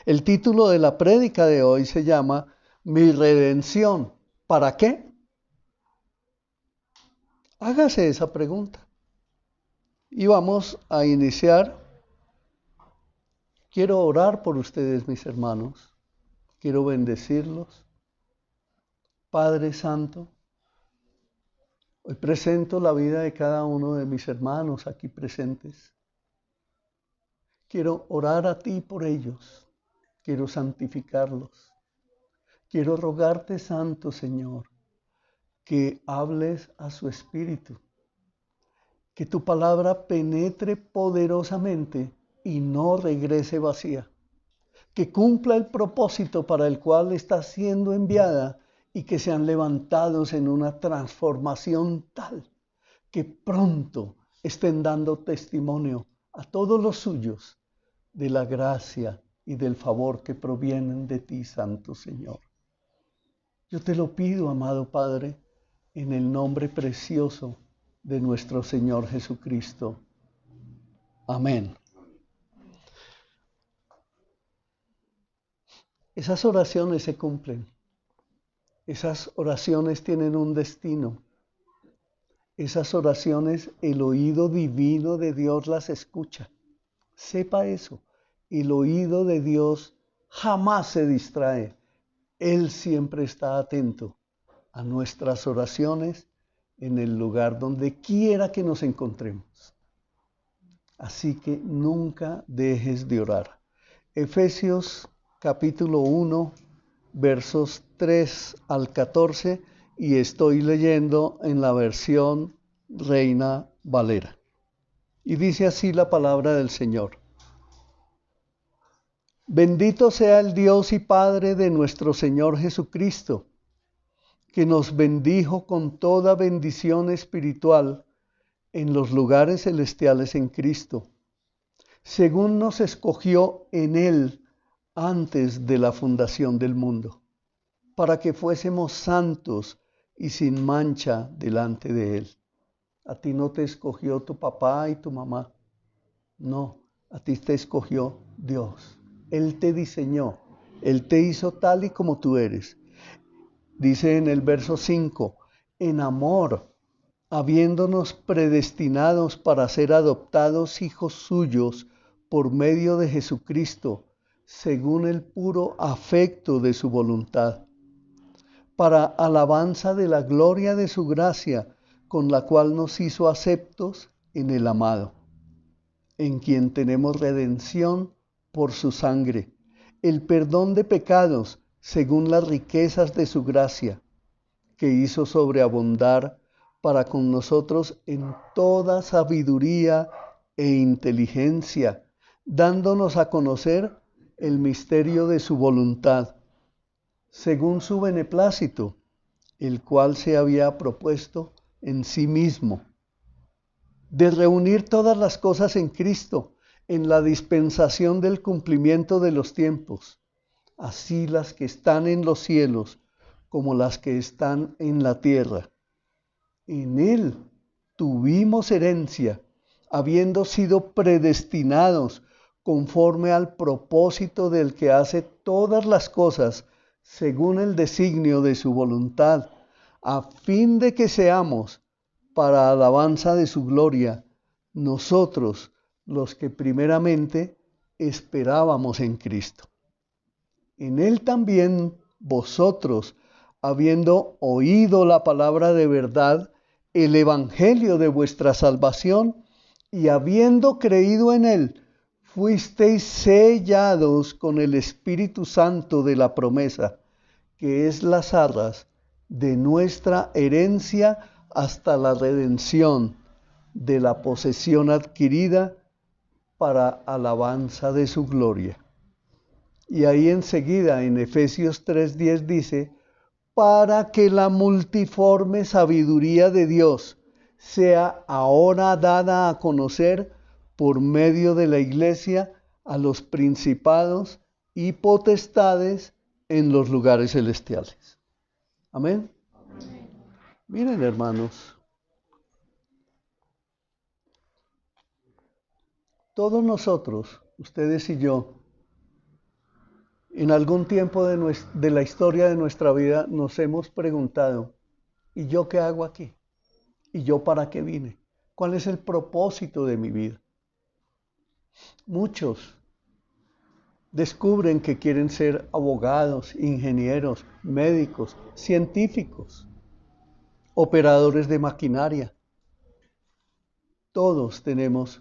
El título de la prédica de hoy se llama Mi redención. ¿Para qué? Hágase esa pregunta. Y vamos a iniciar. Quiero orar por ustedes, mis hermanos. Quiero bendecirlos. Padre Santo, hoy presento la vida de cada uno de mis hermanos aquí presentes. Quiero orar a ti por ellos. Quiero santificarlos. Quiero rogarte, Santo Señor, que hables a su espíritu. Que tu palabra penetre poderosamente y no regrese vacía. Que cumpla el propósito para el cual está siendo enviada y que sean levantados en una transformación tal que pronto estén dando testimonio a todos los suyos de la gracia y del favor que provienen de ti, Santo Señor. Yo te lo pido, amado Padre, en el nombre precioso de nuestro Señor Jesucristo. Amén. Esas oraciones se cumplen. Esas oraciones tienen un destino. Esas oraciones, el oído divino de Dios las escucha. Sepa eso. El oído de Dios jamás se distrae. Él siempre está atento a nuestras oraciones en el lugar donde quiera que nos encontremos. Así que nunca dejes de orar. Efesios capítulo 1, versos 3 al 14, y estoy leyendo en la versión Reina Valera. Y dice así la palabra del Señor. Bendito sea el Dios y Padre de nuestro Señor Jesucristo, que nos bendijo con toda bendición espiritual en los lugares celestiales en Cristo, según nos escogió en Él antes de la fundación del mundo, para que fuésemos santos y sin mancha delante de Él. A ti no te escogió tu papá y tu mamá, no, a ti te escogió Dios. Él te diseñó, Él te hizo tal y como tú eres. Dice en el verso 5, en amor, habiéndonos predestinados para ser adoptados hijos suyos por medio de Jesucristo, según el puro afecto de su voluntad, para alabanza de la gloria de su gracia, con la cual nos hizo aceptos en el amado, en quien tenemos redención por su sangre, el perdón de pecados según las riquezas de su gracia, que hizo sobreabundar para con nosotros en toda sabiduría e inteligencia, dándonos a conocer el misterio de su voluntad, según su beneplácito, el cual se había propuesto en sí mismo, de reunir todas las cosas en Cristo, en la dispensación del cumplimiento de los tiempos, así las que están en los cielos como las que están en la tierra. En Él tuvimos herencia, habiendo sido predestinados conforme al propósito del que hace todas las cosas según el designio de su voluntad, a fin de que seamos, para alabanza de su gloria, nosotros los que primeramente esperábamos en Cristo. En Él también vosotros, habiendo oído la palabra de verdad, el evangelio de vuestra salvación, y habiendo creído en Él, fuisteis sellados con el Espíritu Santo de la promesa, que es las arras de nuestra herencia hasta la redención de la posesión adquirida para alabanza de su gloria. Y ahí enseguida en Efesios 3:10 dice, para que la multiforme sabiduría de Dios sea ahora dada a conocer por medio de la Iglesia a los principados y potestades en los lugares celestiales. Amén. Amén. Miren, hermanos, todos nosotros, ustedes y yo, En algún tiempo de la historia de nuestra vida nos hemos preguntado, ¿y yo qué hago aquí? ¿Y yo para qué vine? ¿Cuál es el propósito de mi vida? Muchos descubren que quieren ser abogados, ingenieros, médicos, científicos, operadores de maquinaria. Todos tenemos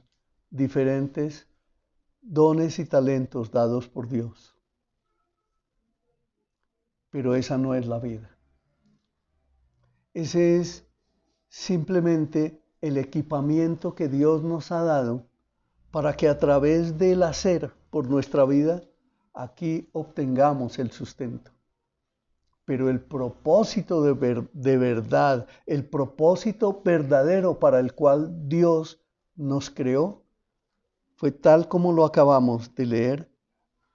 diferentes dones y talentos dados por Dios. Pero esa no es la vida. Ese es simplemente el equipamiento que Dios nos ha dado para que a través del hacer por nuestra vida, aquí obtengamos el sustento. Pero el propósito de verdad, el propósito verdadero para el cual Dios nos creó, fue tal como lo acabamos de leer,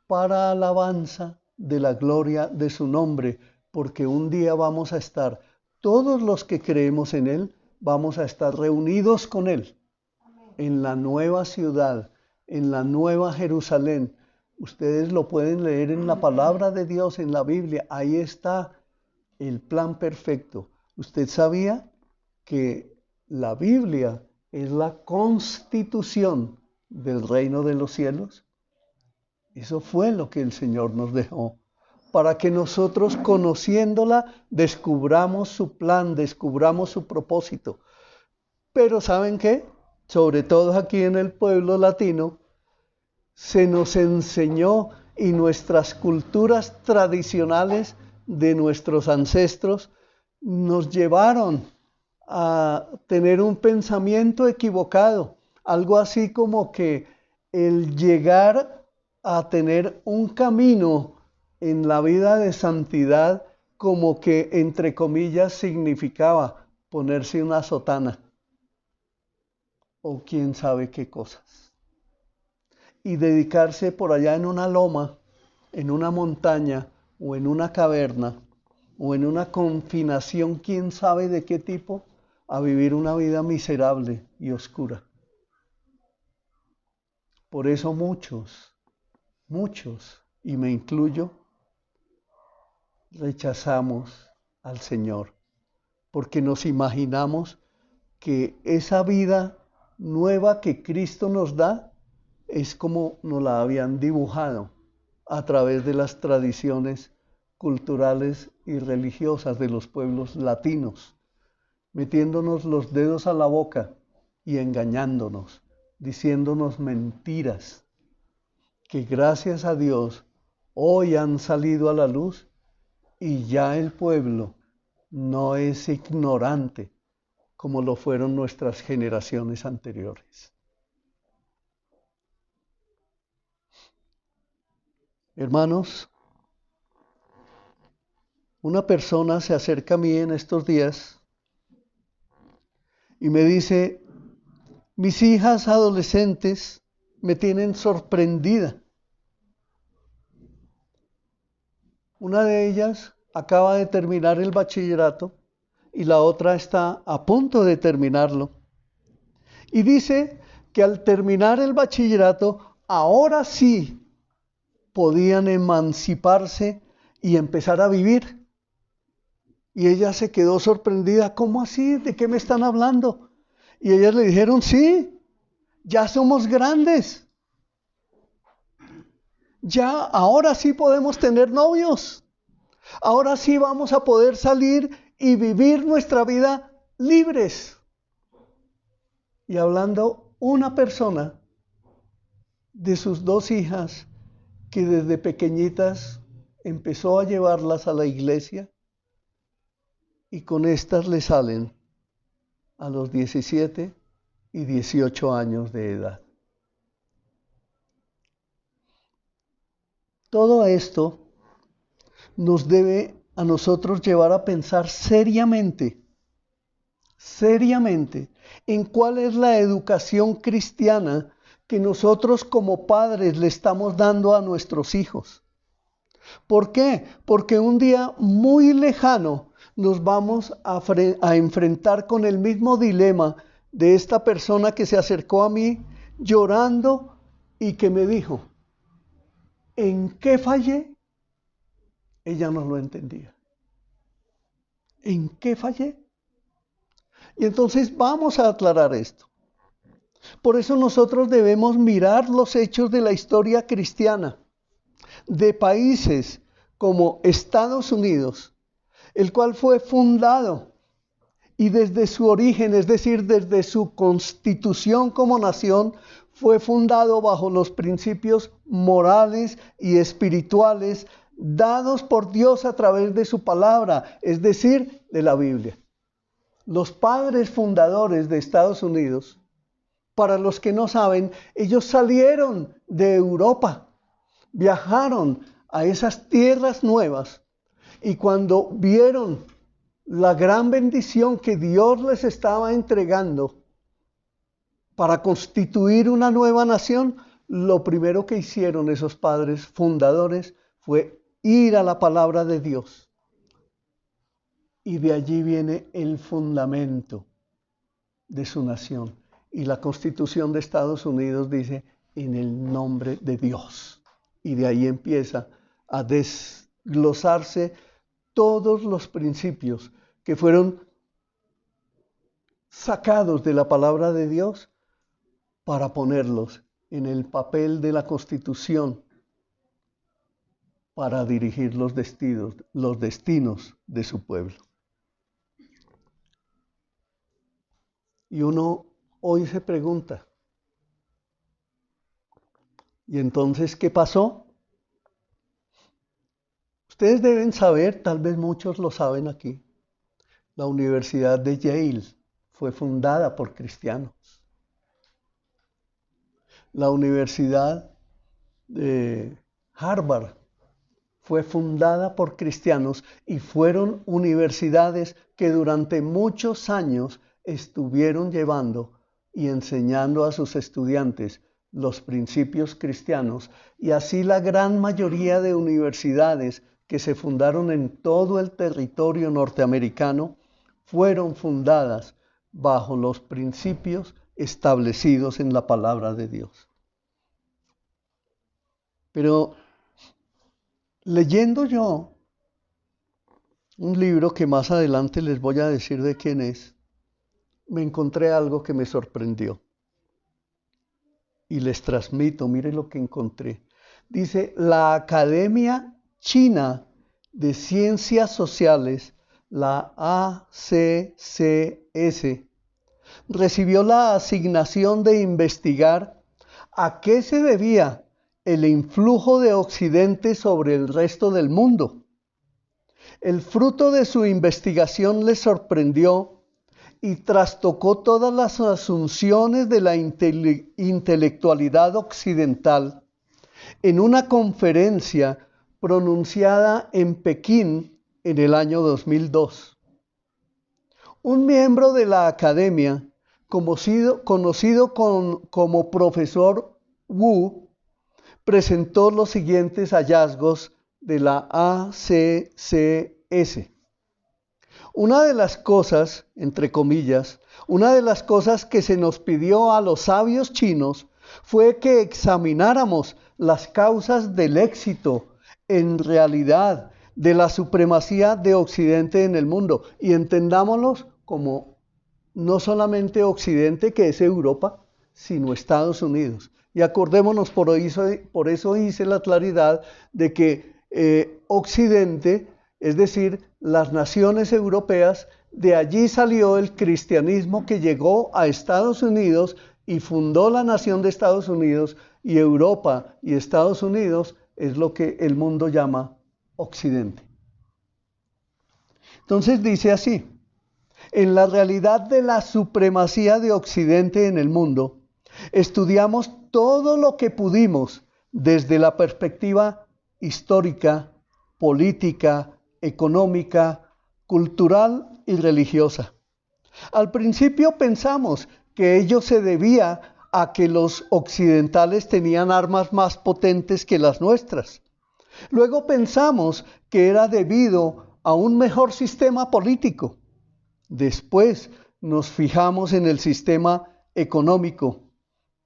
para alabanza de la gloria de su nombre, porque un día vamos a estar, todos los que creemos en Él, vamos a estar reunidos con Él en la nueva ciudad, en la nueva Jerusalén. Ustedes lo pueden leer en la palabra de Dios, en la Biblia. Ahí está el plan perfecto. ¿Usted sabía que la Biblia es la constitución del reino de los cielos? Eso fue lo que el Señor nos dejó, para que nosotros, conociéndola, descubramos su plan, descubramos su propósito. Pero ¿saben qué? Sobre todo aquí en el pueblo latino, se nos enseñó, y nuestras culturas tradicionales de nuestros ancestros nos llevaron a tener un pensamiento equivocado, algo así como que el llegar a tener un camino en la vida de santidad, como que, entre comillas, significaba ponerse una sotana o quién sabe qué cosas, y dedicarse por allá en una loma, en una montaña o en una caverna o en una confinación, quién sabe de qué tipo, a vivir una vida miserable y oscura. Por eso muchos, y me incluyo, rechazamos al Señor, porque nos imaginamos que esa vida nueva que Cristo nos da es como nos la habían dibujado a través de las tradiciones culturales y religiosas de los pueblos latinos, metiéndonos los dedos a la boca y engañándonos, diciéndonos mentiras, que gracias a Dios hoy han salido a la luz y ya el pueblo no es ignorante como lo fueron nuestras generaciones anteriores. Hermanos, una persona se acerca a mí en estos días y me dice, mis hijas adolescentes me tienen sorprendida. Una de ellas acaba de terminar el bachillerato y la otra está a punto de terminarlo. Y dice que al terminar el bachillerato, ahora sí podían emanciparse y empezar a vivir. Y ella se quedó sorprendida. ¿Cómo así? ¿De qué me están hablando? Y ellas le dijeron, sí, ya somos grandes. Ya, ahora sí podemos tener novios. Ahora sí vamos a poder salir y vivir nuestra vida libres. Y hablando una persona de sus dos hijas que desde pequeñitas empezó a llevarlas a la iglesia y con estas le salen a los 17 y 18 años de edad. Todo esto nos debe a nosotros llevar a pensar seriamente en cuál es la educación cristiana que nosotros como padres le estamos dando a nuestros hijos. ¿Por qué? Porque un día muy lejano nos vamos a enfrentar con el mismo dilema de esta persona que se acercó a mí llorando y que me dijo, ¿en qué fallé? ella no lo entendía. ¿En qué fallé? Y entonces vamos a aclarar esto. Por eso nosotros debemos mirar los hechos de la historia cristiana de países como Estados Unidos, el cual fue fundado y desde su origen, es decir, desde su constitución como nación, fue fundado bajo los principios morales y espirituales dados por Dios a través de su palabra, es decir, de la Biblia. Los padres fundadores de Estados Unidos, para los que no saben, ellos salieron de Europa, viajaron a esas tierras nuevas y cuando vieron la gran bendición que Dios les estaba entregando para constituir una nueva nación, lo primero que hicieron esos padres fundadores fue ir a la palabra de Dios. Y de allí viene el fundamento de su nación. Y la Constitución de Estados Unidos dice, en el nombre de Dios. Y de ahí empieza a desglosarse todos los principios que fueron sacados de la palabra de Dios para ponerlos en el papel de la Constitución para dirigir los destinos de su pueblo. Y uno hoy se pregunta, ¿y entonces qué pasó? Ustedes deben saber, tal vez muchos lo saben aquí, la Universidad de Yale fue fundada por cristianos. La Universidad de Harvard fue fundada por cristianos y fueron universidades que durante muchos años estuvieron llevando y enseñando a sus estudiantes los principios cristianos. Y así la gran mayoría de universidades que se fundaron en todo el territorio norteamericano fueron fundadas bajo los principios establecidos en la palabra de Dios. Pero leyendo yo un libro que más adelante les voy a decir de quién es, me encontré algo que me sorprendió. Y les transmito, miren lo que encontré. Dice, la Academia China de Ciencias Sociales, la ACCS, recibió la asignación de investigar a qué se debía el influjo de Occidente sobre el resto del mundo. El fruto de su investigación les sorprendió y trastocó todas las asunciones de la intelectualidad occidental en una conferencia pronunciada en Pekín en el año 2002. Un miembro de la academia, conocido como profesor Wu, presentó los siguientes hallazgos de la ACCS. Una de las cosas, entre comillas, una de las cosas que se nos pidió a los sabios chinos fue que examináramos las causas del éxito, en realidad, de la supremacía de Occidente en el mundo. Y entendámoslos como no solamente Occidente, que es Europa, sino Estados Unidos. Y acordémonos, por eso hice la claridad de que Occidente, es decir, las naciones europeas, de allí salió el cristianismo que llegó a Estados Unidos y fundó la nación de Estados Unidos, y Europa y Estados Unidos es lo que el mundo llama Occidente. Entonces dice así, en la realidad de la supremacía de Occidente en el mundo, estudiamos todo lo que pudimos desde la perspectiva histórica, política, económica, cultural y religiosa. Al principio pensamos que ello se debía a que los occidentales tenían armas más potentes que las nuestras. Luego pensamos que era debido a un mejor sistema político. Después nos fijamos en el sistema económico,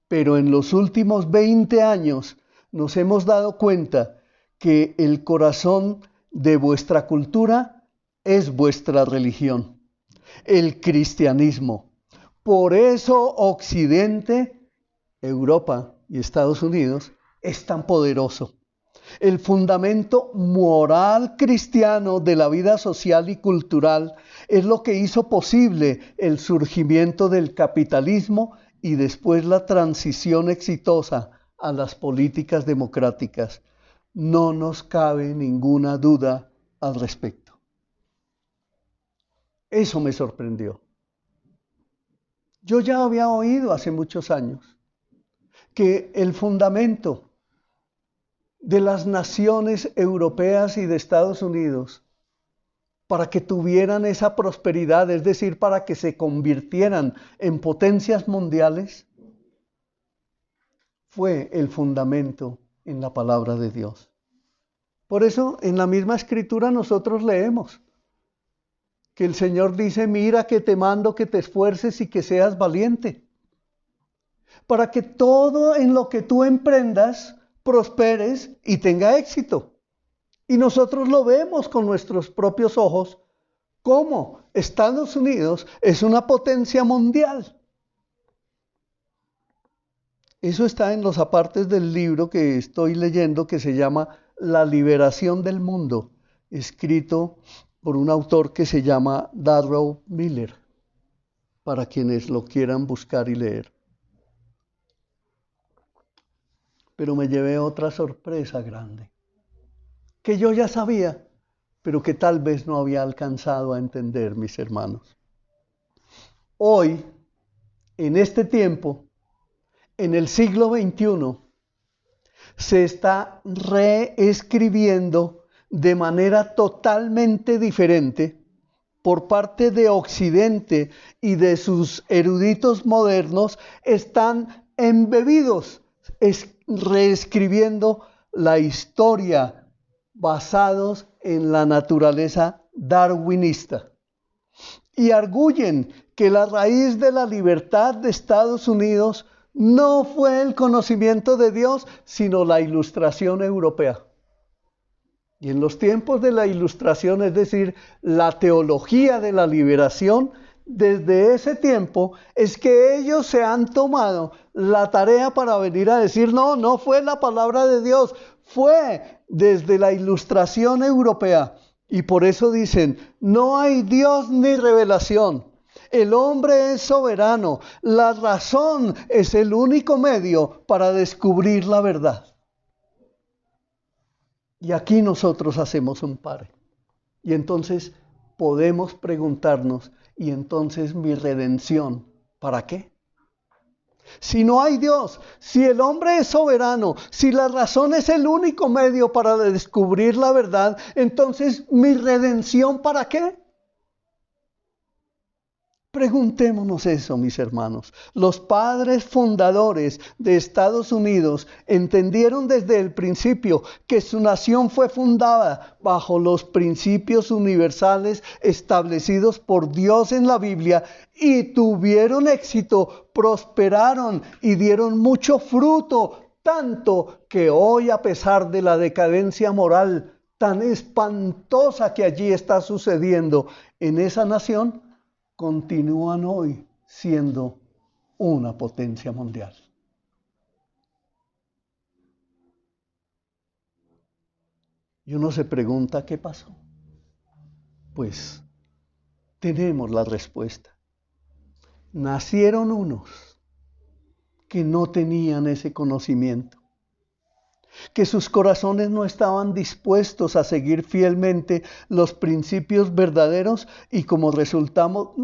pero en los últimos 20 años nos hemos dado cuenta que el corazón de vuestra cultura es vuestra religión, el cristianismo. Por eso Occidente, Europa y Estados Unidos es tan poderoso. El fundamento moral cristiano de la vida social y cultural es lo que hizo posible el surgimiento del capitalismo y después la transición exitosa a las políticas democráticas. No nos cabe ninguna duda al respecto. Eso me sorprendió. Yo ya había oído hace muchos años que el fundamento de las naciones europeas y de Estados Unidos para que tuvieran esa prosperidad, es decir, para que se convirtieran en potencias mundiales, fue el fundamento en la palabra de Dios. Por eso, en la misma escritura nosotros leemos que el Señor dice, mira que te mando que te esfuerces y que seas valiente, para que todo en lo que tú emprendas prosperes y tenga éxito. Y nosotros lo vemos con nuestros propios ojos, cómo Estados Unidos es una potencia mundial. Eso está en los apartes del libro que estoy leyendo que se llama La liberación del mundo, escrito por un autor que se llama Darrell Miller, para quienes lo quieran buscar y leer. Pero me llevé otra sorpresa grande, que yo ya sabía, pero que tal vez no había alcanzado a entender, mis hermanos. Hoy, en este tiempo, en el siglo XXI, se está reescribiendo de manera totalmente diferente por parte de Occidente y de sus eruditos modernos, están embebidos, reescribiendo la historia basados en la naturaleza darwinista. Y arguyen que la raíz de la libertad de Estados Unidos no fue el conocimiento de Dios, sino la ilustración europea. Y en los tiempos de la ilustración, es decir, la teología de la liberación, desde ese tiempo es que ellos se han tomado la tarea para venir a decir, no fue la palabra de Dios, fue desde la ilustración europea. Y por eso dicen, no hay Dios ni revelación. El hombre es soberano. La razón es el único medio para descubrir la verdad. Y aquí nosotros hacemos un pare. Y entonces podemos preguntarnos, ¿y entonces mi redención para qué? Si no hay Dios, si el hombre es soberano, si la razón es el único medio para descubrir la verdad, entonces ¿mi redención para qué? Preguntémonos eso, mis hermanos. Los padres fundadores de Estados Unidos entendieron desde el principio que su nación fue fundada bajo los principios universales establecidos por Dios en la Biblia y tuvieron éxito, prosperaron y dieron mucho fruto, tanto que hoy, a pesar de la decadencia moral tan espantosa que allí está sucediendo en esa nación, continúan hoy siendo una potencia mundial. Y uno se pregunta, ¿qué pasó? Pues tenemos la respuesta. Nacieron unos que no tenían ese conocimiento, que sus corazones no estaban dispuestos a seguir fielmente los principios verdaderos y como resultado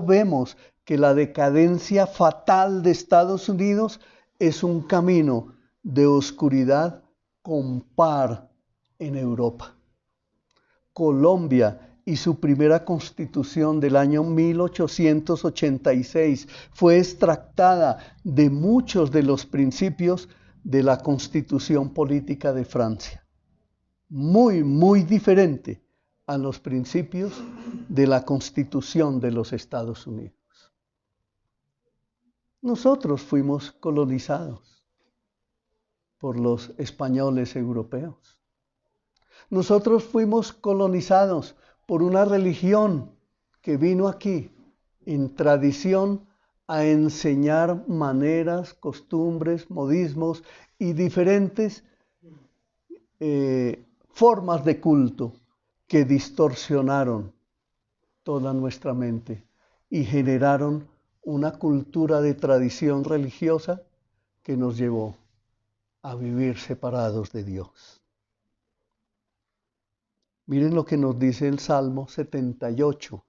vemos que la decadencia fatal de Estados Unidos es un camino de oscuridad con par en Europa. Colombia y su primera constitución del año 1886 fue extractada de muchos de los principios de la Constitución Política de Francia. Muy diferente a los principios de la Constitución de los Estados Unidos. Nosotros fuimos colonizados por los españoles europeos. Nosotros fuimos colonizados por una religión que vino aquí en tradición a enseñar maneras, costumbres, modismos y diferentes formas de culto que distorsionaron toda nuestra mente y generaron una cultura de tradición religiosa que nos llevó a vivir separados de Dios. Miren lo que nos dice el Salmo 78,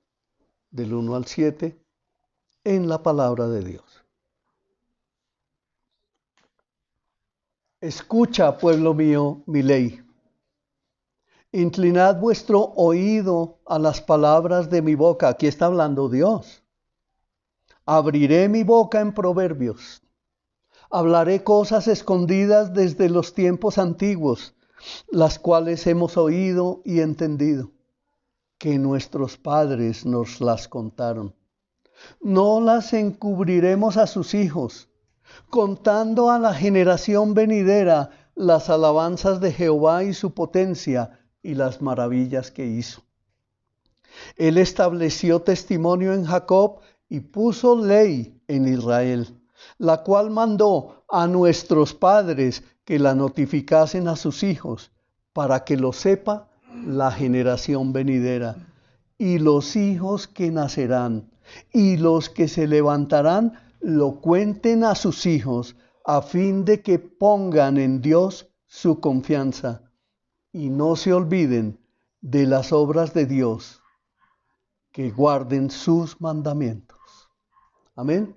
del 1 al 7, en la palabra de Dios. Escucha, pueblo mío, mi ley. Inclinad vuestro oído a las palabras de mi boca. Aquí está hablando Dios. Abriré mi boca en proverbios. Hablaré cosas escondidas desde los tiempos antiguos, las cuales hemos oído y entendido, que nuestros padres nos las contaron. No las encubriremos a sus hijos, contando a la generación venidera las alabanzas de Jehová y su potencia y las maravillas que hizo. Él estableció testimonio en Jacob y puso ley en Israel, la cual mandó a nuestros padres que la notificasen a sus hijos, para que lo sepa la generación venidera, y los hijos que nacerán, y los que se levantarán, lo cuenten a sus hijos, a fin de que pongan en Dios su confianza, y no se olviden de las obras de Dios, que guarden sus mandamientos. Amén.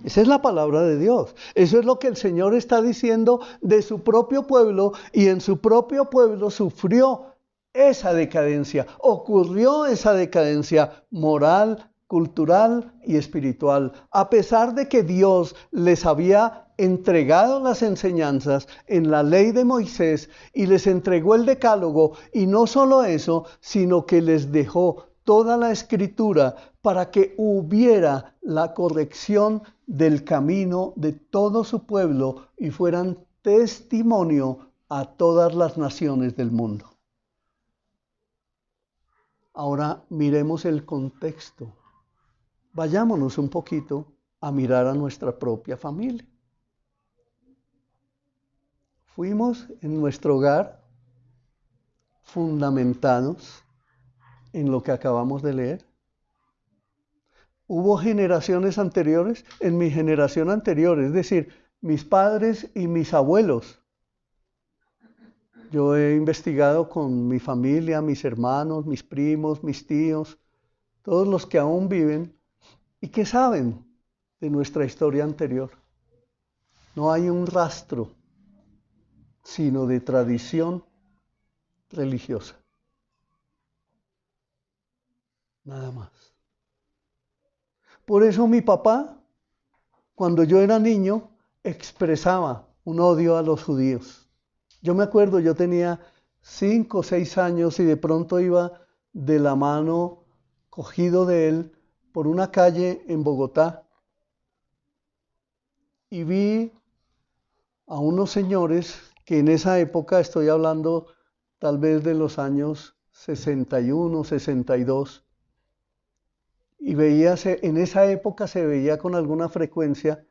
Esa es la palabra de Dios. Eso es lo que el Señor está diciendo de su propio pueblo, y en su propio pueblo sufrió esa decadencia, ocurrió esa decadencia moral, cultural y espiritual, a pesar de que Dios les había entregado las enseñanzas en la ley de Moisés y les entregó el decálogo, y no solo eso, sino que les dejó toda la escritura para que hubiera la corrección del camino de todo su pueblo y fueran testimonio a todas las naciones del mundo. Ahora miremos el contexto. Vayámonos un poquito a mirar a nuestra propia familia. Fuimos en nuestro hogar fundamentados en lo que acabamos de leer. Hubo generaciones anteriores, en mi generación anterior, es decir, mis padres y mis abuelos. Yo he investigado con mi familia, mis hermanos, mis primos, mis tíos, todos los que aún viven y que saben de nuestra historia anterior. No hay un rastro, sino de tradición religiosa. Nada más. Por eso mi papá, cuando yo era niño, expresaba un odio a los judíos. Yo me acuerdo, yo tenía 5 o 6 años y de pronto iba de la mano, cogido de él, por una calle en Bogotá y vi a unos señores que en esa época, estoy hablando tal vez de los años 61, 62, y en esa época se veía con alguna frecuencia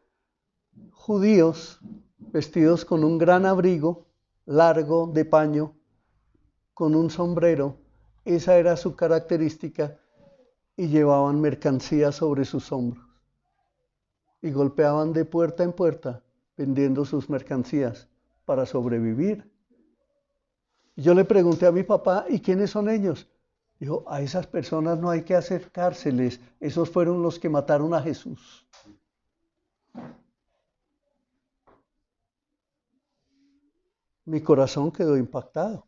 judíos vestidos con un gran abrigo largo de paño, con un sombrero, esa era su característica, y llevaban mercancía sobre sus hombros y golpeaban de puerta en puerta vendiendo sus mercancías para sobrevivir. Yo le pregunté a mi papá, ¿y quiénes son ellos? Dijo, a esas personas no hay que acercárseles, esos fueron los que mataron a Jesús. Mi corazón quedó impactado.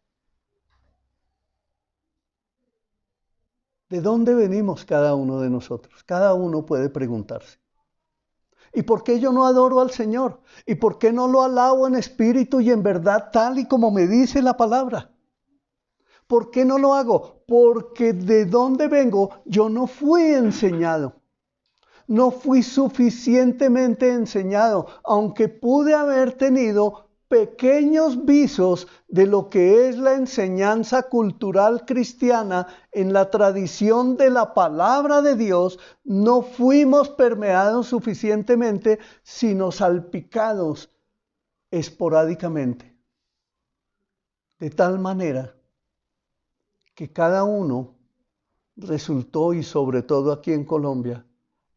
¿De dónde venimos cada uno de nosotros? Cada uno puede preguntarse. ¿Y por qué yo no adoro al Señor? ¿Y por qué no lo alabo en espíritu y en verdad tal y como me dice la palabra? ¿Por qué no lo hago? Porque de dónde vengo yo no fui enseñado. No fui suficientemente enseñado, aunque pude haber tenido pequeños visos de lo que es la enseñanza cultural cristiana en la tradición de la palabra de Dios, no fuimos permeados suficientemente, sino salpicados esporádicamente. De tal manera que cada uno resultó, y sobre todo aquí en Colombia,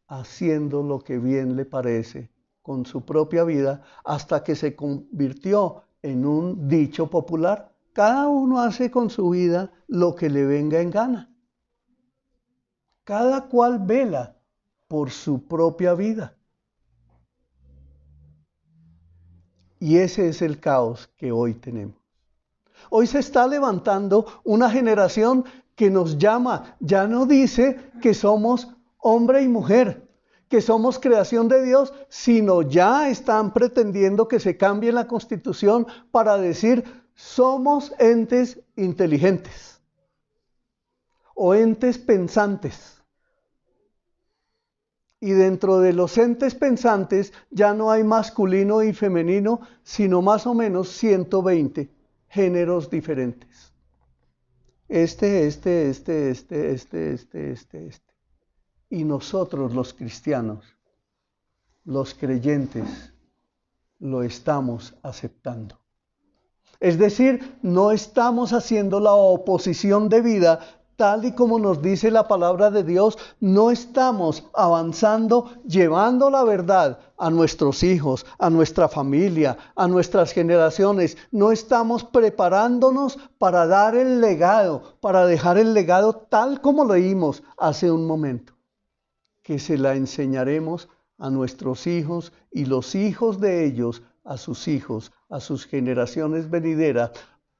haciendo lo que bien le parece con su propia vida, hasta que se convirtió en un dicho popular. Cada uno hace con su vida lo que le venga en gana. Cada cual vela por su propia vida. Y ese es el caos que hoy tenemos. Hoy se está levantando una generación que nos llama, ya no dice que somos hombre y mujer, que somos creación de Dios, sino ya están pretendiendo que se cambie la Constitución para decir somos entes inteligentes o entes pensantes. Y dentro de los entes pensantes ya no hay masculino y femenino, sino más o menos 120 géneros este. Y nosotros los cristianos, los creyentes, lo estamos aceptando. Es decir, no estamos haciendo la oposición de vida tal y como nos dice la palabra de Dios, no estamos avanzando, llevando la verdad a nuestros hijos, a nuestra familia, a nuestras generaciones. No estamos preparándonos para dar el legado, para dejar el legado tal como leímos hace un momento, que se la enseñaremos a nuestros hijos y los hijos de ellos a sus hijos, a sus generaciones venideras,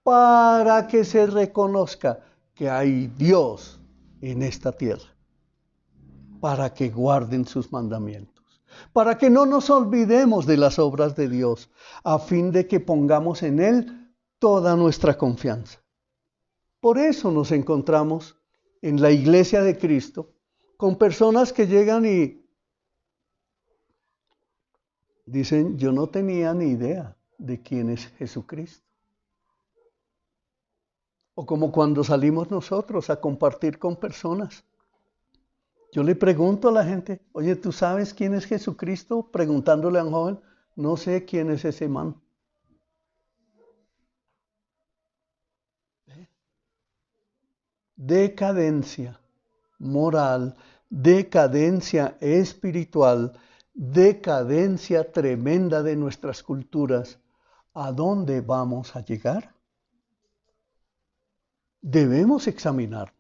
para que se reconozca que hay Dios en esta tierra, para que guarden sus mandamientos, para que no nos olvidemos de las obras de Dios, a fin de que pongamos en Él toda nuestra confianza. Por eso nos encontramos en la iglesia de Cristo con personas que llegan y dicen, yo no tenía ni idea de quién es Jesucristo. O como cuando salimos nosotros a compartir con personas. Yo le pregunto a la gente, oye, ¿tú sabes quién es Jesucristo? Preguntándole a un joven, no sé quién es ese man. Decadencia moral, decadencia espiritual, decadencia tremenda de nuestras culturas. ¿A dónde vamos a llegar? Debemos examinarnos.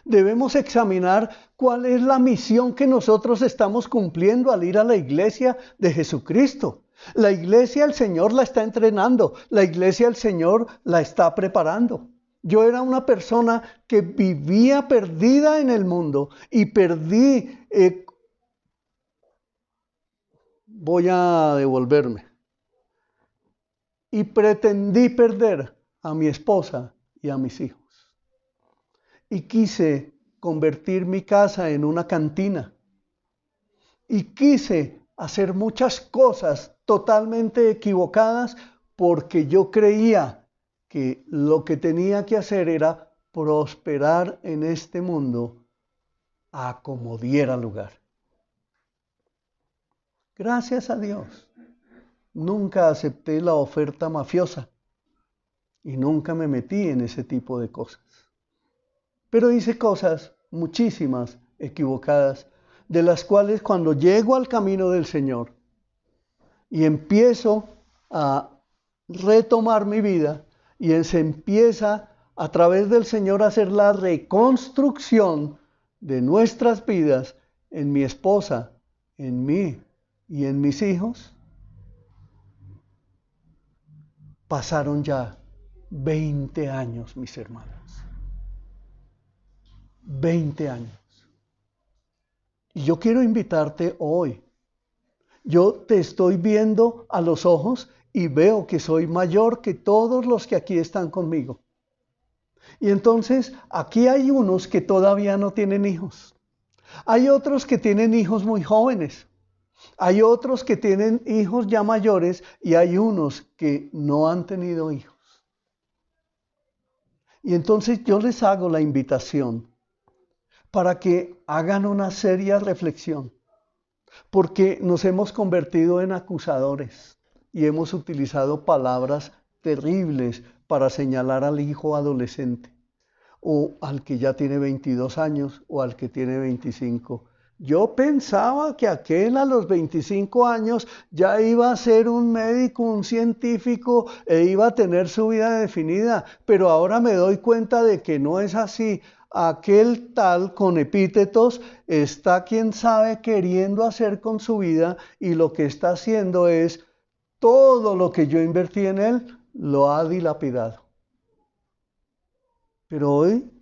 Debemos examinar cuál es la misión que nosotros estamos cumpliendo al ir a la iglesia de Jesucristo. La iglesia el Señor la está entrenando, la iglesia el Señor la está preparando. Yo era una persona que vivía perdida en el mundo y voy a devolverme, y pretendí perder a mi esposa y a mis hijos. Y quise convertir mi casa en una cantina. Y quise hacer muchas cosas totalmente equivocadas porque yo creía que lo que tenía que hacer era prosperar en este mundo a como diera lugar. Gracias a Dios, nunca acepté la oferta mafiosa y nunca me metí en ese tipo de cosas. Pero hice cosas, muchísimas, equivocadas, de las cuales cuando llego al camino del Señor y empiezo a retomar mi vida y se empieza a través del Señor a hacer la reconstrucción de nuestras vidas en mi esposa, en mí y en mis hijos, pasaron ya 20 años, mis hermanos. 20 años. Y yo quiero invitarte hoy. Yo te estoy viendo a los ojos y veo que soy mayor que todos los que aquí están conmigo. Y entonces aquí hay unos que todavía no tienen hijos. Hay otros que tienen hijos muy jóvenes. Hay otros que tienen hijos ya mayores y hay unos que no han tenido hijos. Y entonces yo les hago la invitación para que hagan una seria reflexión, porque nos hemos convertido en acusadores y hemos utilizado palabras terribles para señalar al hijo adolescente o al que ya tiene 22 años o al que tiene 25. Yo pensaba que aquel a los 25 años ya iba a ser un médico, un científico e iba a tener su vida definida, pero ahora me doy cuenta de que no es así. Aquel tal con epítetos está, quién sabe, queriendo hacer con su vida y lo que está haciendo es todo lo que yo invertí en él lo ha dilapidado. Pero hoy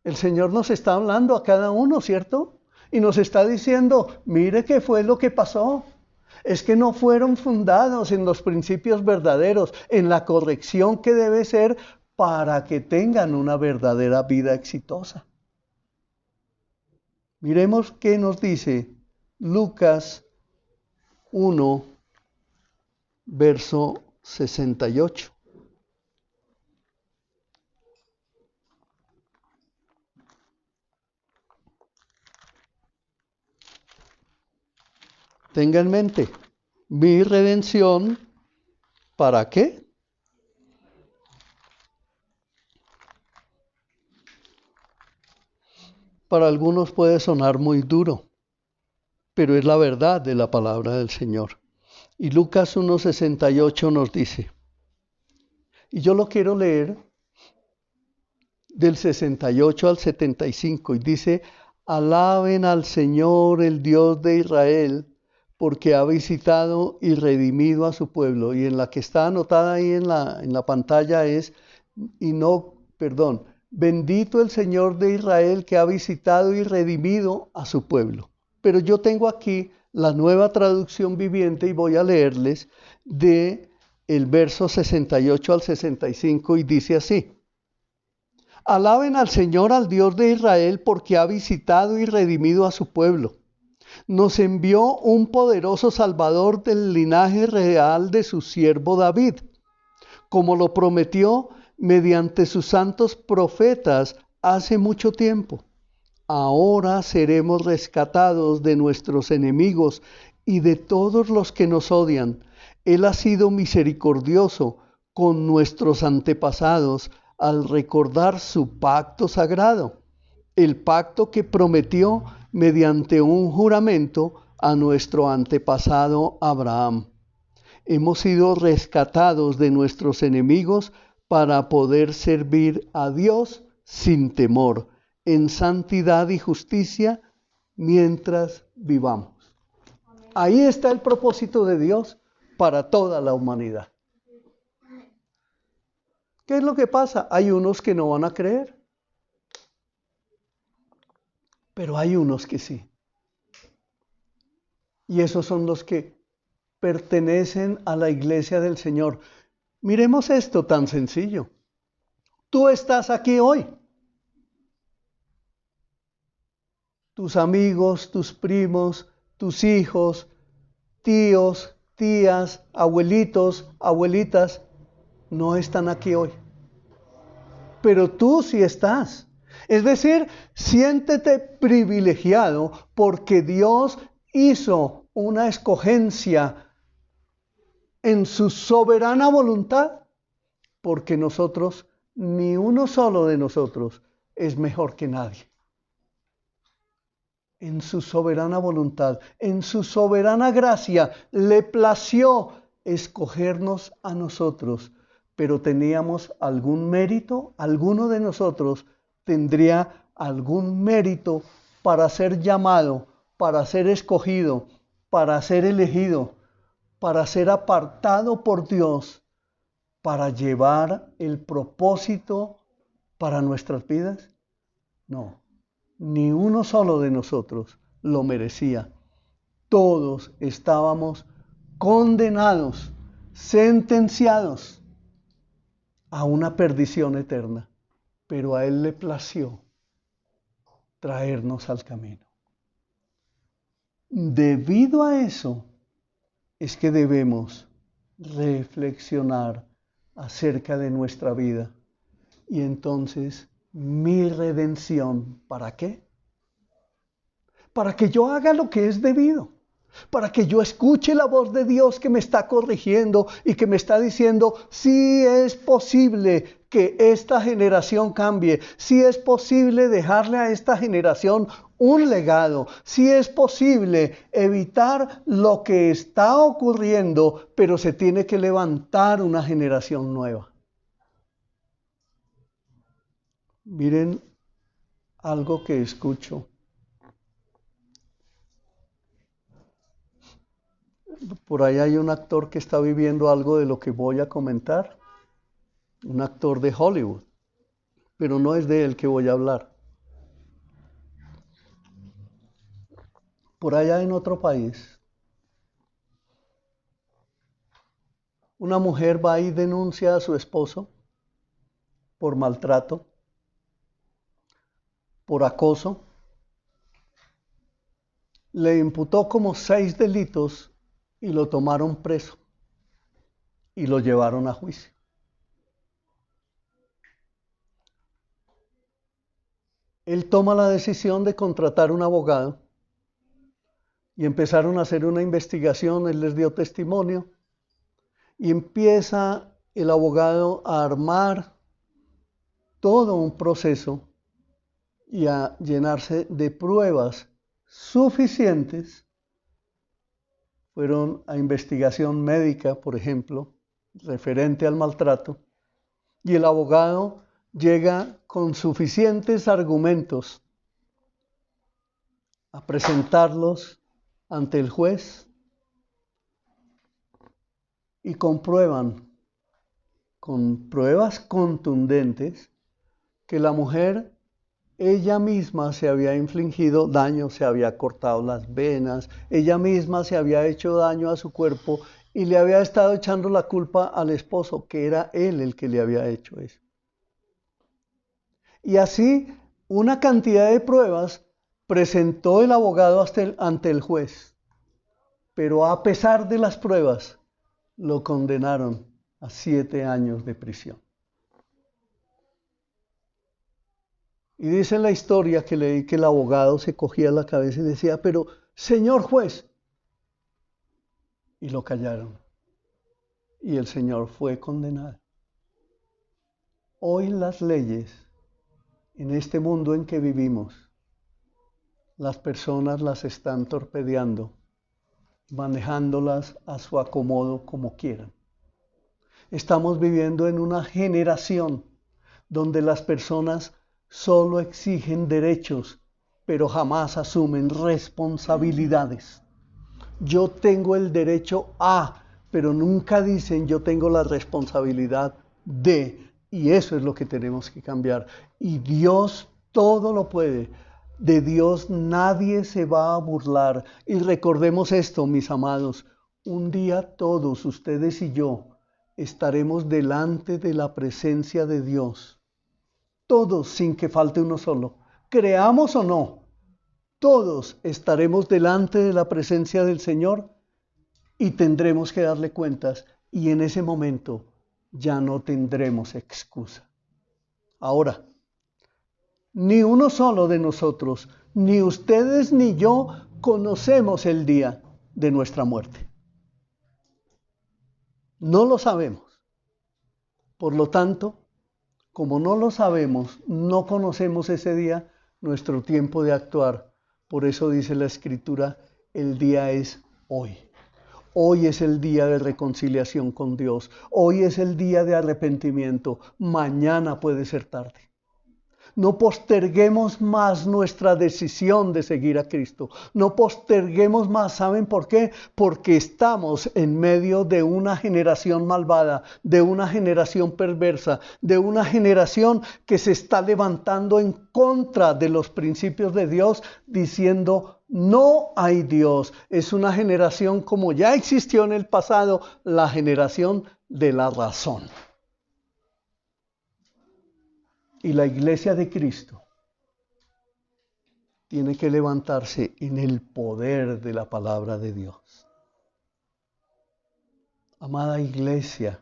el Señor nos está hablando a cada uno, ¿cierto? Y nos está diciendo, mire qué fue lo que pasó. Es que no fueron fundados en los principios verdaderos, en la corrección que debe ser para que tengan una verdadera vida exitosa. Miremos qué nos dice Lucas 1, verso 68. Tenga en mente, mi redención, ¿para qué? Para algunos puede sonar muy duro, pero es la verdad de la palabra del Señor. Y Lucas 1:68 nos dice, y yo lo quiero leer del 68 al 75, y dice, alaben al Señor, el Dios de Israel, porque ha visitado y redimido a su pueblo. Y en la que está anotada ahí en la pantalla es, bendito el Señor de Israel que ha visitado y redimido a su pueblo. Pero yo tengo aquí la Nueva Traducción Viviente y voy a leerles de el verso 68 al 65 y dice así. Alaben al Señor, al Dios de Israel, porque ha visitado y redimido a su pueblo. Nos envió un poderoso Salvador del linaje real de su siervo David, como lo prometió mediante sus santos profetas hace mucho tiempo. Ahora seremos rescatados de nuestros enemigos y de todos los que nos odian. Él ha sido misericordioso con nuestros antepasados al recordar su pacto sagrado, el pacto que prometió mediante un juramento a nuestro antepasado Abraham. Hemos sido rescatados de nuestros enemigos para poder servir a Dios sin temor, en santidad y justicia mientras vivamos. Ahí está el propósito de Dios para toda la humanidad. ¿Qué es lo que pasa? Hay unos que no van a creer, pero hay unos que sí. Y esos son los que pertenecen a la iglesia del Señor. Miremos esto tan sencillo. Tú estás aquí hoy. Tus amigos, tus primos, tus hijos, tíos, tías, abuelitos, abuelitas, no están aquí hoy. Pero tú sí estás. Es decir, siéntete privilegiado porque Dios hizo una escogencia en su soberana voluntad, porque nosotros, ni uno solo de nosotros, es mejor que nadie. En su soberana voluntad, en su soberana gracia, le plació escogernos a nosotros, pero teníamos algún mérito, alguno de nosotros tendría algún mérito para ser llamado, para ser escogido, para ser elegido, para ser apartado por Dios, para llevar el propósito para nuestras vidas. No. Ni uno solo de nosotros lo merecía. Todos estábamos condenados, sentenciados a una perdición eterna. Pero a Él le plació traernos al camino. Debido a eso es que debemos reflexionar acerca de nuestra vida. Y entonces, mi redención, ¿para qué? Para que yo haga lo que es debido. Para que yo escuche la voz de Dios que me está corrigiendo y que me está diciendo, sí es posible que esta generación cambie, sí es posible dejarle a esta generación un legado, sí es posible evitar lo que está ocurriendo, pero se tiene que levantar una generación nueva. Miren algo que escucho. Por ahí hay un actor que está viviendo algo de lo que voy a comentar, un actor de Hollywood, pero no es de él que voy a hablar. Por allá en otro país, una mujer va y denuncia a su esposo por maltrato, por acoso. Le imputó como 6 delitos y lo tomaron preso y lo llevaron a juicio. Él toma la decisión de contratar un abogado y empezaron a hacer una investigación, él les dio testimonio y empieza el abogado a armar todo un proceso y a llenarse de pruebas suficientes. Fueron a investigación médica, por ejemplo, referente al maltrato, y el abogado llega con suficientes argumentos a presentarlos ante el juez y comprueban con pruebas contundentes que la mujer ella misma se había infligido daño, se había cortado las venas, ella misma se había hecho daño a su cuerpo y le había estado echando la culpa al esposo, que era él el que le había hecho eso. Y así, una cantidad de pruebas presentó el abogado ante el juez, pero a pesar de las pruebas, lo condenaron a 7 años de prisión. Y dice la historia que leí que el abogado se cogía la cabeza y decía, pero señor juez, y lo callaron. Y el señor fue condenado. Hoy las leyes, en este mundo en que vivimos, las personas las están torpedeando, manejándolas a su acomodo como quieran. Estamos viviendo en una generación donde las personas solo exigen derechos, pero jamás asumen responsabilidades. Yo tengo el derecho a, pero nunca dicen yo tengo la responsabilidad de, y eso es lo que tenemos que cambiar. Y Dios todo lo puede. De Dios nadie se va a burlar. Y recordemos esto, mis amados, un día todos, ustedes y yo, estaremos delante de la presencia de Dios. Todos, sin que falte uno solo. Creamos o no, todos estaremos delante de la presencia del Señor y tendremos que darle cuentas. Y en ese momento ya no tendremos excusa. Ahora, ni uno solo de nosotros, ni ustedes ni yo, conocemos el día de nuestra muerte. No lo sabemos. Por lo tanto, como no lo sabemos, no conocemos ese día, nuestro tiempo de actuar. Por eso dice la Escritura, el día es hoy. Hoy es el día de reconciliación con Dios. Hoy es el día de arrepentimiento. Mañana puede ser tarde. No posterguemos más nuestra decisión de seguir a Cristo. No posterguemos más. ¿Saben por qué? Porque estamos en medio de una generación malvada, de una generación perversa, de una generación que se está levantando en contra de los principios de Dios, diciendo, no hay Dios. Es una generación como ya existió en el pasado, la generación de la razón. Y la iglesia de Cristo tiene que levantarse en el poder de la palabra de Dios. Amada iglesia,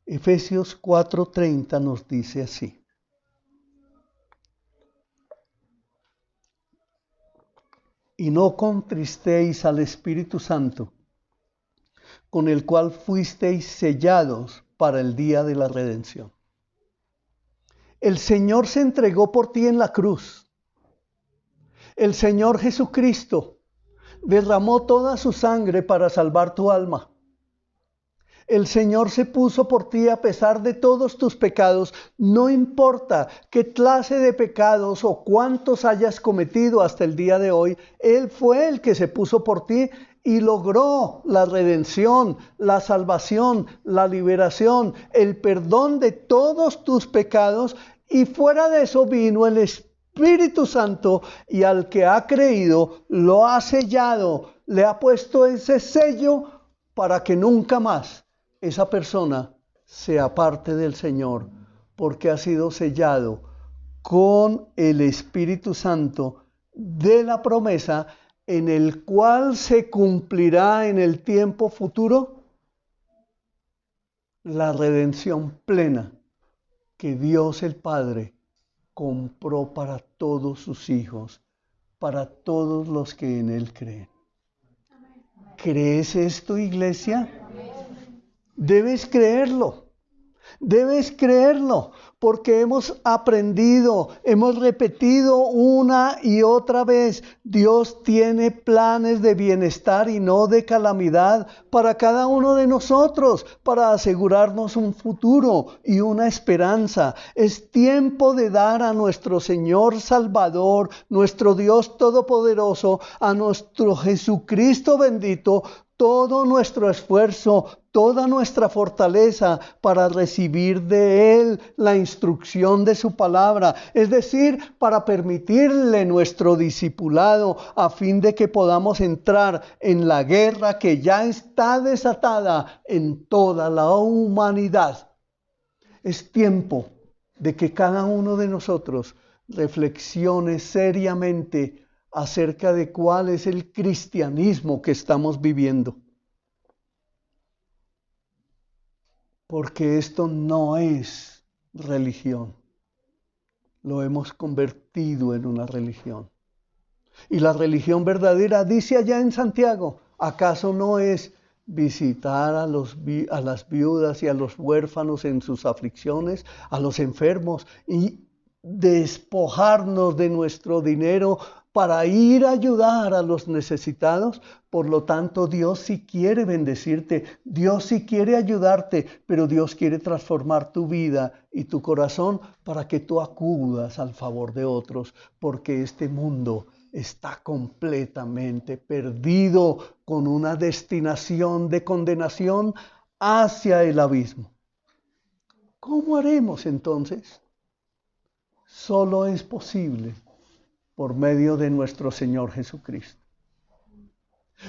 Efesios 4:30 nos dice así: y no contristéis al Espíritu Santo, con el cual fuisteis sellados para el día de la redención. El Señor se entregó por ti en la cruz. El Señor Jesucristo derramó toda su sangre para salvar tu alma. El Señor se puso por ti a pesar de todos tus pecados. No importa qué clase de pecados o cuántos hayas cometido hasta el día de hoy, Él fue el que se puso por ti y logró la redención, la salvación, la liberación, el perdón de todos tus pecados. Y fuera de eso vino el Espíritu Santo, y al que ha creído lo ha sellado, le ha puesto ese sello para que nunca más esa persona sea parte del Señor, porque ha sido sellado con el Espíritu Santo de la promesa, en el cual se cumplirá en el tiempo futuro la redención plena que Dios el Padre compró para todos sus hijos, para todos los que en Él creen. ¿Crees esto, iglesia? Debes creerlo. Debes creerlo, porque hemos aprendido, hemos repetido una y otra vez: Dios tiene planes de bienestar y no de calamidad para cada uno de nosotros, para asegurarnos un futuro y una esperanza. Es tiempo de dar a nuestro Señor Salvador, nuestro Dios Todopoderoso, a nuestro Jesucristo bendito, todo nuestro esfuerzo, toda nuestra fortaleza para recibir de Él la instrucción de su palabra, es decir, para permitirle nuestro discipulado, a fin de que podamos entrar en la guerra que ya está desatada en toda la humanidad. Es tiempo de que cada uno de nosotros reflexione seriamente acerca de cuál es el cristianismo que estamos viviendo. Porque esto no es religión. Lo hemos convertido en una religión. Y la religión verdadera, dice allá en Santiago, ¿acaso no es visitar a las viudas y a los huérfanos en sus aflicciones, a los enfermos, y despojarnos de nuestro dinero para ir a ayudar a los necesitados? Por lo tanto, Dios sí quiere bendecirte, Dios sí quiere ayudarte, pero Dios quiere transformar tu vida y tu corazón para que tú acudas al favor de otros, porque este mundo está completamente perdido, con una destinación de condenación hacia el abismo. ¿Cómo haremos entonces? Solo es posible por medio de nuestro Señor Jesucristo.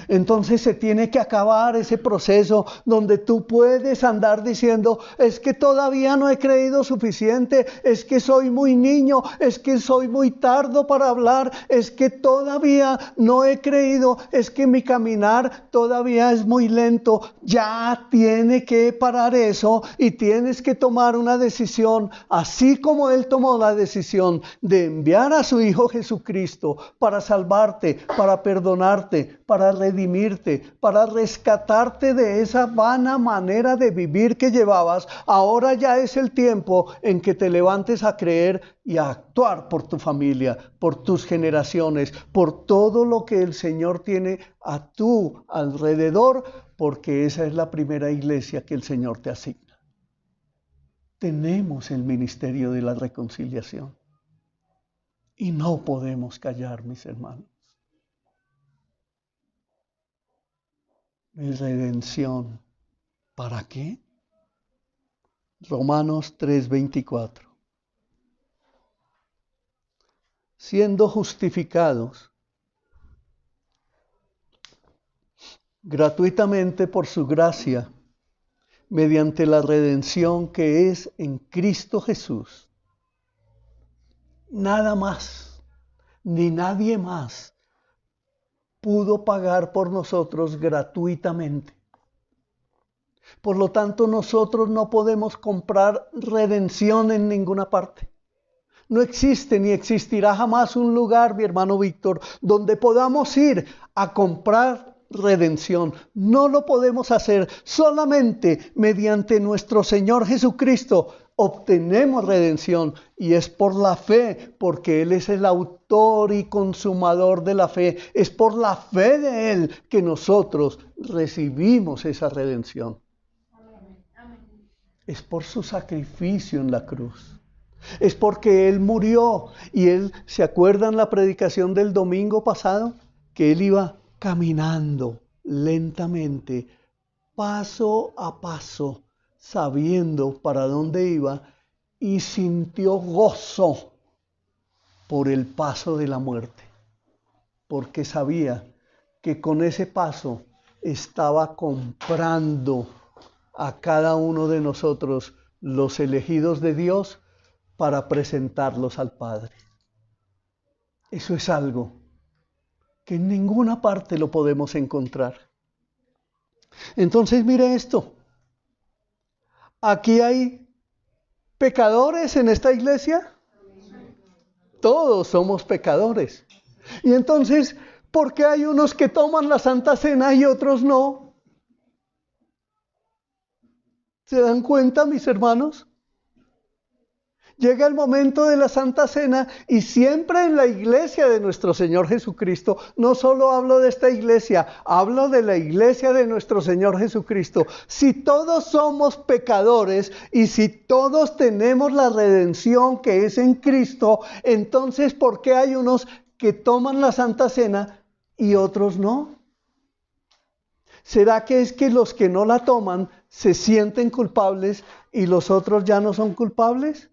Entonces se tiene que acabar ese proceso donde tú puedes andar diciendo: es que todavía no he creído suficiente, es que soy muy niño, es que soy muy tardo para hablar, es que todavía no he creído, es que mi caminar todavía es muy lento. Ya tiene que parar eso y tienes que tomar una decisión, así como Él tomó la decisión de enviar a su Hijo Jesucristo para salvarte, para perdonarte, para redimirte, para rescatarte de esa vana manera de vivir que llevabas. Ahora ya es el tiempo en que te levantes a creer y a actuar por tu familia, por tus generaciones, por todo lo que el Señor tiene a tu alrededor, porque esa es la primera iglesia que el Señor te asigna. Tenemos el ministerio de la reconciliación y no podemos callar, mis hermanos. Mi redención, ¿para qué? Romanos 3:24. Siendo justificados gratuitamente por su gracia, mediante la redención que es en Cristo Jesús, Nada más, ni nadie más pudo pagar por nosotros gratuitamente. Por lo tanto, nosotros no podemos comprar redención en ninguna parte. No existe ni existirá jamás un lugar, mi hermano Víctor, donde podamos ir a comprar redención. No lo podemos hacer. Solamente mediante nuestro Señor Jesucristo obtenemos redención, y es por la fe, porque Él es el autor y consumador de la fe. Es por la fe de Él que nosotros recibimos esa redención. Es por su sacrificio en la cruz. Es porque Él murió. Y Él, ¿se acuerdan la predicación del domingo pasado? Que Él iba caminando lentamente, paso a paso, sabiendo para dónde iba, y sintió gozo por el paso de la muerte, porque sabía que con ese paso estaba comprando a cada uno de nosotros, los elegidos de Dios, para presentarlos al Padre. Eso es algo que en ninguna parte lo podemos encontrar. Entonces, mire esto. Aquí hay pecadores en esta iglesia. Todos somos pecadores. Y entonces, ¿por qué hay unos que toman la Santa Cena y otros no? ¿Se dan cuenta, mis hermanos? Llega el momento de la Santa Cena, y siempre en la iglesia de nuestro Señor Jesucristo, no solo hablo de esta iglesia, hablo de la iglesia de nuestro Señor Jesucristo. Si todos somos pecadores y si todos tenemos la redención que es en Cristo, entonces ¿por qué hay unos que toman la Santa Cena y otros no? ¿Será que es que los que no la toman se sienten culpables y los otros ya no son culpables?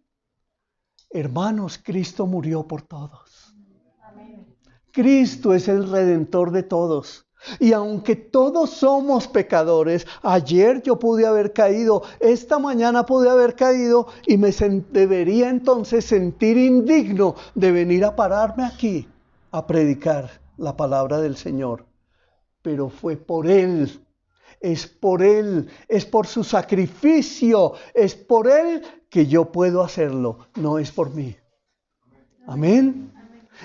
Hermanos, Cristo murió por todos. Cristo es el Redentor de todos. Y aunque todos somos pecadores, ayer yo pude haber caído, esta mañana pude haber caído, y me debería entonces sentir indigno de venir a pararme aquí a predicar la palabra del Señor. Pero fue por Él. Es por Él, es por su sacrificio, es por Él que yo puedo hacerlo, no es por mí. Amén.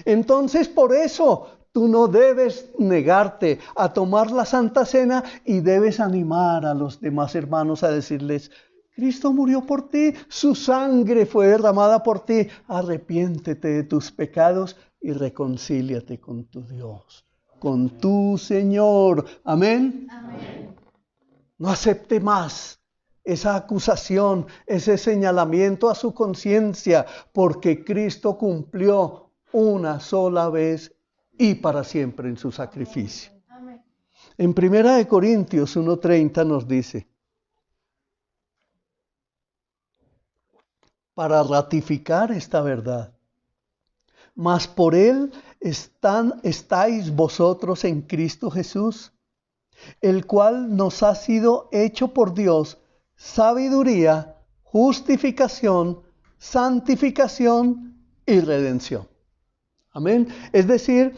Entonces, por eso tú no debes negarte a tomar la Santa Cena, y debes animar a los demás hermanos a decirles: Cristo murió por ti, su sangre fue derramada por ti, arrepiéntete de tus pecados y reconcíliate con tu Dios, con tu Señor. Amén. Amén. No acepte más esa acusación, ese señalamiento a su conciencia, porque Cristo cumplió una sola vez y para siempre en su sacrificio. Amén. En 1 Corintios 1:30 nos dice: para ratificar esta verdad, mas por Él estáis vosotros en Cristo Jesús, el cual nos ha sido hecho por Dios sabiduría, justificación, santificación y redención. Amén. Es decir,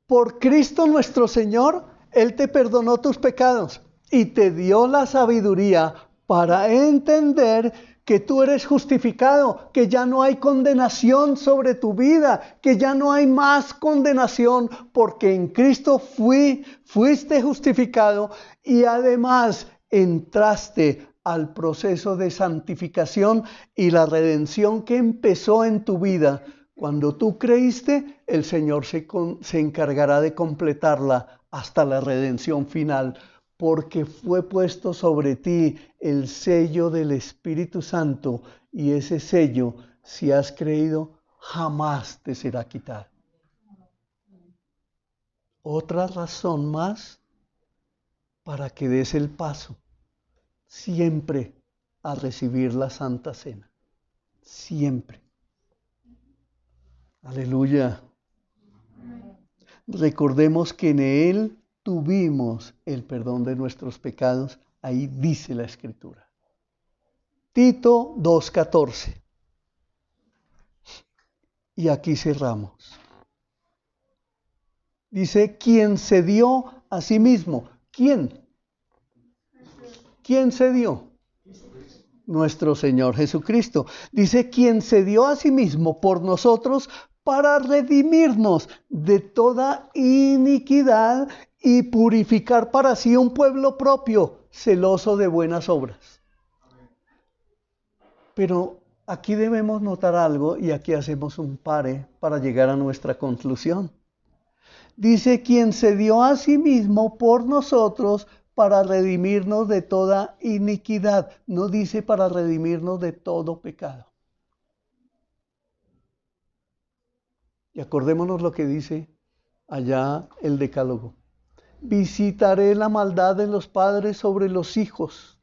por Cristo nuestro Señor, Él te perdonó tus pecados y te dio la sabiduría para entender que tú eres justificado, que ya no hay condenación sobre tu vida, que ya no hay más condenación, porque en Cristo fuiste justificado, y además entraste al proceso de santificación y la redención que empezó en tu vida. Cuando tú creíste, el Señor se encargará de completarla hasta la redención final, porque fue puesto sobre ti el sello del Espíritu Santo, y ese sello, si has creído, jamás te será quitado. Otra razón más para que des el paso siempre a recibir la Santa Cena. Siempre. Aleluya. Recordemos que en Él tuvimos el perdón de nuestros pecados. Ahí dice la Escritura. Tito 2:14. Y aquí cerramos. Dice, quien se dio a sí mismo. ¿Quién? ¿Quién se dio? Nuestro Señor Jesucristo. Dice, quien se dio a sí mismo por nosotros para redimirnos de toda iniquidad y purificar para sí un pueblo propio, celoso de buenas obras. Pero aquí debemos notar algo y aquí hacemos un pare para llegar a nuestra conclusión. Dice, quien se dio a sí mismo por nosotros para redimirnos de toda iniquidad. No dice para redimirnos de todo pecado. Y acordémonos lo que dice allá el Decálogo. Visitaré la maldad de los padres sobre los hijos,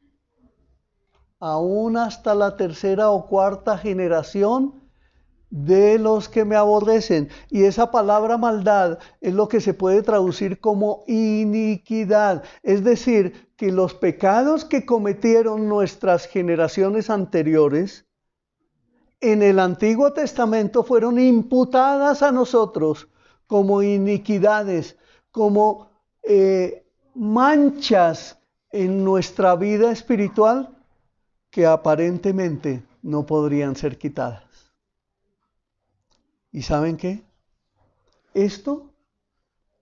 aún hasta la tercera o cuarta generación de los que me aborrecen. Y esa palabra maldad es lo que se puede traducir como iniquidad. Es decir, que los pecados que cometieron nuestras generaciones anteriores en el Antiguo Testamento fueron imputadas a nosotros como iniquidades, como manchas en nuestra vida espiritual que aparentemente no podrían ser quitadas. ¿Y saben qué? Esto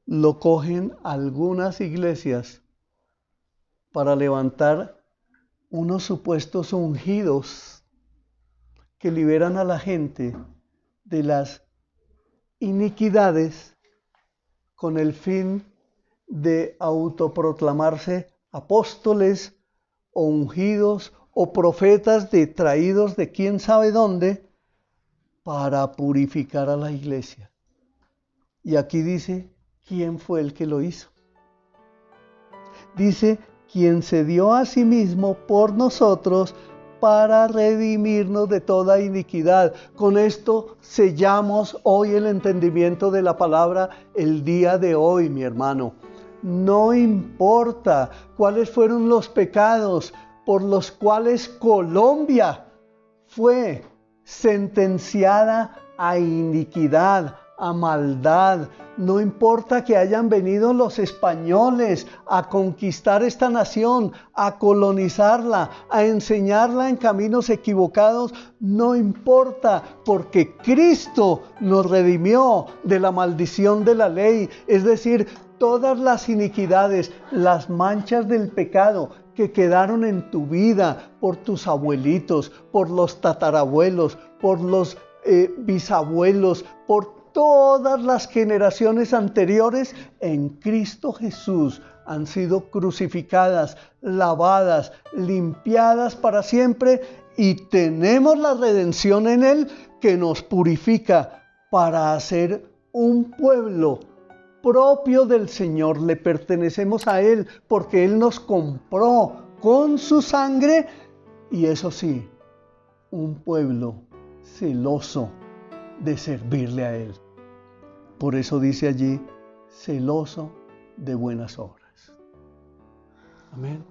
lo cogen algunas iglesias para levantar unos supuestos ungidos que liberan a la gente de las iniquidades con el fin de autoproclamarse apóstoles o ungidos o profetas traídos de quién sabe dónde para purificar a la iglesia. Y aquí dice, ¿quién fue el que lo hizo? Dice, quien se dio a sí mismo por nosotros para redimirnos de toda iniquidad. Con esto sellamos hoy el entendimiento de la palabra el día de hoy, mi hermano. No importa cuáles fueron los pecados por los cuales Colombia fue sentenciada a iniquidad, a maldad. No importa que hayan venido los españoles a conquistar esta nación, a colonizarla, a enseñarla en caminos equivocados. No importa, porque Cristo nos redimió de la maldición de la ley. Es decir, todas las iniquidades, las manchas del pecado que quedaron en tu vida por tus abuelitos, por los tatarabuelos, por los bisabuelos, por todas las generaciones anteriores, en Cristo Jesús han sido crucificadas, lavadas, limpiadas para siempre, y tenemos la redención en Él que nos purifica para hacer un pueblo propio del Señor. Le pertenecemos a Él porque Él nos compró con su sangre, y eso sí, un pueblo celoso de servirle a Él. Por eso dice allí, celoso de buenas obras. Amén.